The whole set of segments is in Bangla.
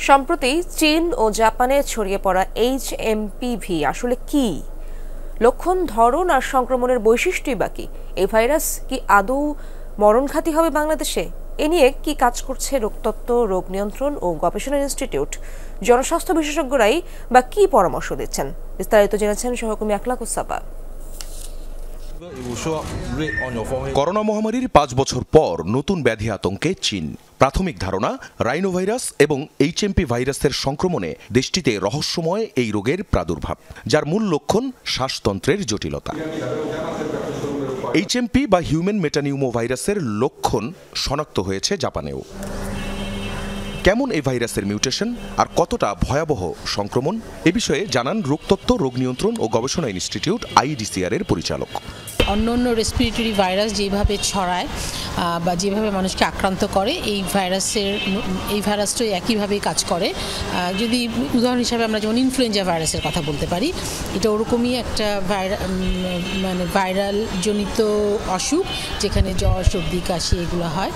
সম্প্রতি চীন ও জাপানে ছড়িয়ে পড়া HMPV আসলে কি? লক্ষণ, ধরন আর সংক্রমণের বৈশিষ্ট্যই বা কি? এই ভাইরাস কি আদৌ মরণঘাতী হবে বাংলাদেশে? এ নিয়ে কি কাজ করছে রোগতত্ত্ব, রোগ নিয়ন্ত্রণ ও গবেষণা ইনস্টিটিউট? জনস্বাস্থ্য বিশেষজ্ঞরাই বা কি পরামর্শ দিচ্ছেন? বিস্তারিত জেনেছেন সহকর্মী আকলাকুস সাবা। করোনা মহামারীর 5 বছর পর নতুন ব্যাধি আতঙ্কে চীন। প্রাথমিক ধারণা, রাইনোভাইরাস এবং HMP ভাইরাসের সংক্রমণে দেশটিতে রহস্যময় এই রোগের প্রাদুর্ভাব, যার মূল লক্ষণ শ্বাসতন্ত্রের জটিলতা। HMP বা হিউম্যান মেটানিউমো ভাইরাসের লক্ষণ শনাক্ত হয়েছে জাপানেও। কেমন এই ভাইরাসের মিউটেশন আর কতটা ভয়াবহ সংক্রমণ, এ বিষয়ে জানান রোগতত্ত্ব, রোগ নিয়ন্ত্রণ ও গবেষণা ইনস্টিটিউট IDCR এর পরিচালক। অন্য রেসপিরেটরি ভাইরাস যেভাবে ছড়ায় বা যেভাবে মানুষকে আক্রান্ত করে, এই ভাইরাসটা একইভাবেই কাজ করে। যদি উদাহরণ হিসাবে আমরা যেমন ইনফ্লুয়েঞ্জা ভাইরাসের কথা বলতে পারি, এটা ওরকমই একটা ভাইরাল জনিত অসুখ, যেখানে জ্বর, সর্দি, কাশি এগুলো হয়।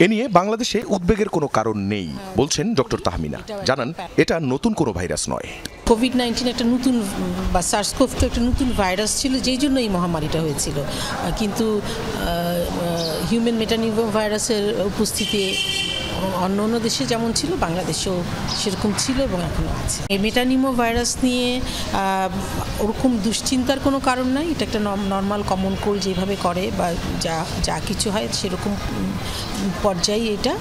এ নিয়ে বাংলাদেশে উদ্বেগের কোনো কারণ নেই বলছেন ডক্টর তাহমিনা। জানান, এটা নতুন কোনো ভাইরাস নয়। কোভিড-19 একটা নতুন বা SARS-CoV-2 একটা নতুন ভাইরাস ছিল, যেই জন্য এই মহামারীটা হয়েছিল। কিন্তু হিউম্যান মেটানিউমো ভাইরাসের উপস্থিতি অন্য দেশে যেমন ছিল, বাংলাদেশেও সেরকম ছিল এবং এখনও আছে। এই মেটানিউমো ভাইরাস নিয়ে ওরকম দুশ্চিন্তার কোনো কারণ নাই। এটা একটা নর্মাল কমন কোল্ড যেভাবে করে বা যা কিছু হয় সেরকম পর্যায়ে এটা।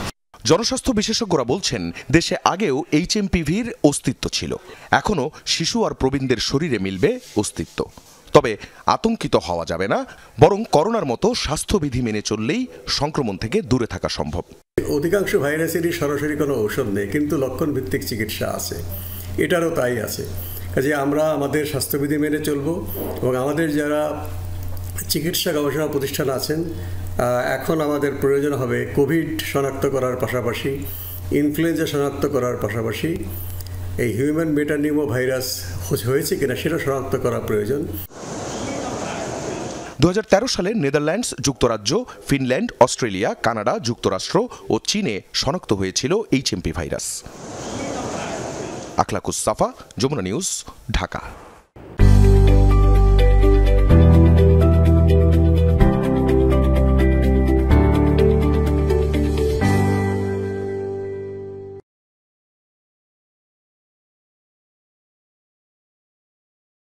জনস্বাস্থ্য বিশেষজ্ঞরা বলছেন, দেশে আগেও HMPV-র অস্তিত্ব ছিল। এখনও শিশু আর প্রবীণদের শরীরে মিলবে অস্তিত্ব। তবে আতঙ্কিত হওয়া যাবে না, বরং করোনার মতো স্বাস্থ্যবিধি মেনে চললেই সংক্রমণ থেকে দূরে থাকা সম্ভব। অধিকাংশ ভাইরাসেরই সরাসরি কোনো ঔষধ নেই, কিন্তু লক্ষণ ভিত্তিক চিকিৎসা আছে। এটারও তাই আছে। কাজে আমরা আমাদের স্বাস্থ্যবিধি মেনে চলব এবং আমাদের যারা চিকিৎসা গবেষণা প্রতিষ্ঠান আছেন, এখন আমাদের প্রয়োজন হবে কোভিড শনাক্ত করার পাশাপাশি, ইনফ্লুয়েঞ্জা শনাক্ত করার পাশাপাশি এই হিউম্যান মেটানিউমো ভাইরাস হয়েছে কিনা সেটা শনাক্ত করা প্রয়োজন। 2013 সালে নেদারল্যান্ডস, যুক্তরাজ্য, ফিনল্যান্ড, অস্ট্রেলিয়া, কানাডা, যুক্তরাষ্ট্র ও চীনে শনাক্ত হয়েছিল HMP ভাইরাস। আকলাকুস সাফা, যমুনা নিউজ, ঢাকা।